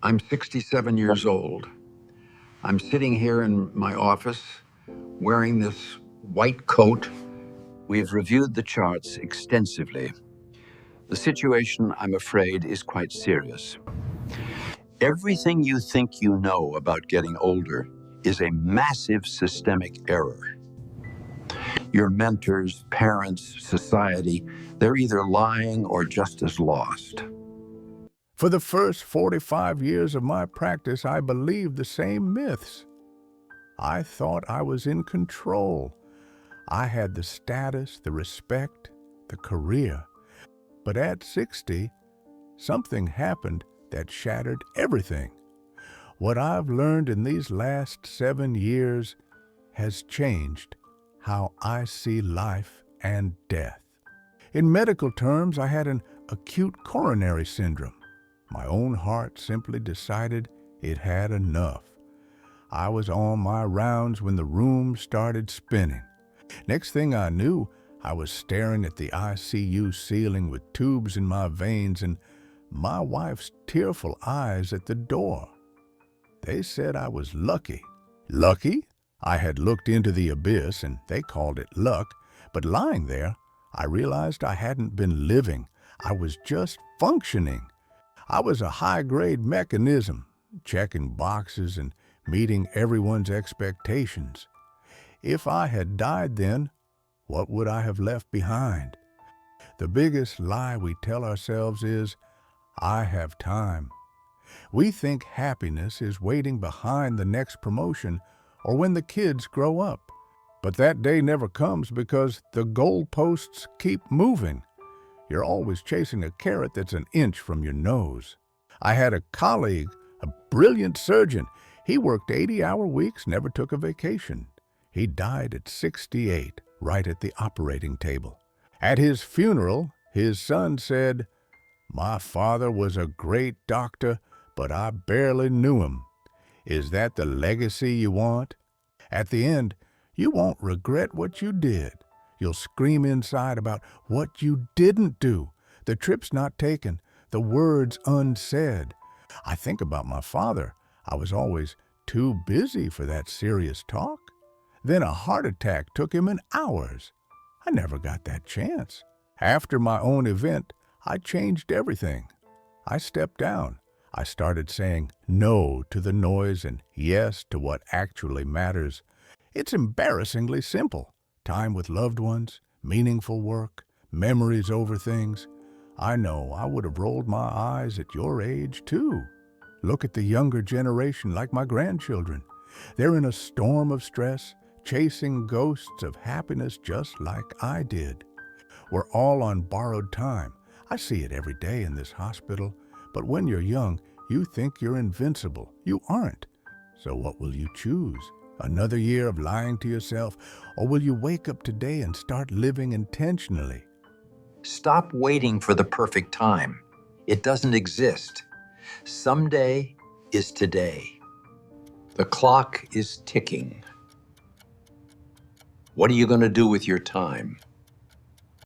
I'm 67 years old. I'm sitting here in my office wearing this white coat. We've reviewed the charts extensively. The situation, I'm afraid, is quite serious. Everything you think you know about getting older is a massive systemic error. Your mentors, parents, society, they're either lying or just as lost. For the first 45 years of my practice, I believed the same myths. I thought I was in control. I had the status, the respect, the career. But at 60, something happened that shattered everything. What I've learned in these last 7 years has changed how I see life and death. In medical terms, I had an acute coronary syndrome. My own heart simply decided it had enough. I was on my rounds when the room started spinning. Next thing I knew, I was staring at the ICU ceiling with tubes in my veins and my wife's tearful eyes at the door. They said I was lucky. Lucky? I had looked into the abyss and they called it luck, but lying there, I realized I hadn't been living. I was just functioning. I was a high-grade mechanism, checking boxes and meeting everyone's expectations. If I had died then, what would I have left behind? The biggest lie we tell ourselves is, I have time. We think happiness is waiting behind the next promotion or when the kids grow up. But that day never comes because the goalposts keep moving. You're always chasing a carrot that's an inch from your nose. I had a colleague, a brilliant surgeon. He worked 80-hour weeks, never took a vacation. He died at 68, right at the operating table. At his funeral, his son said, "My father was a great doctor, but I barely knew him. Is that the legacy you want?" At the end, you won't regret what you did. You'll scream inside about what you didn't do, the trips not taken, the words unsaid. I think about my father. I was always too busy for that serious talk. Then a heart attack took him in hours. I never got that chance. After my own event, I changed everything. I stepped down. I started saying no to the noise and yes to what actually matters. It's embarrassingly simple. Time with loved ones, meaningful work, memories over things. I know I would have rolled my eyes at your age too. Look at the younger generation like my grandchildren. They're in a storm of stress, chasing ghosts of happiness just like I did. We're all on borrowed time. I see it every day in this hospital. But when you're young, you think you're invincible. You aren't. So what will you choose? Another year of lying to yourself? Or will you wake up today and start living intentionally? Stop waiting for the perfect time. It doesn't exist. Someday is today. The clock is ticking. What are you going to do with your time?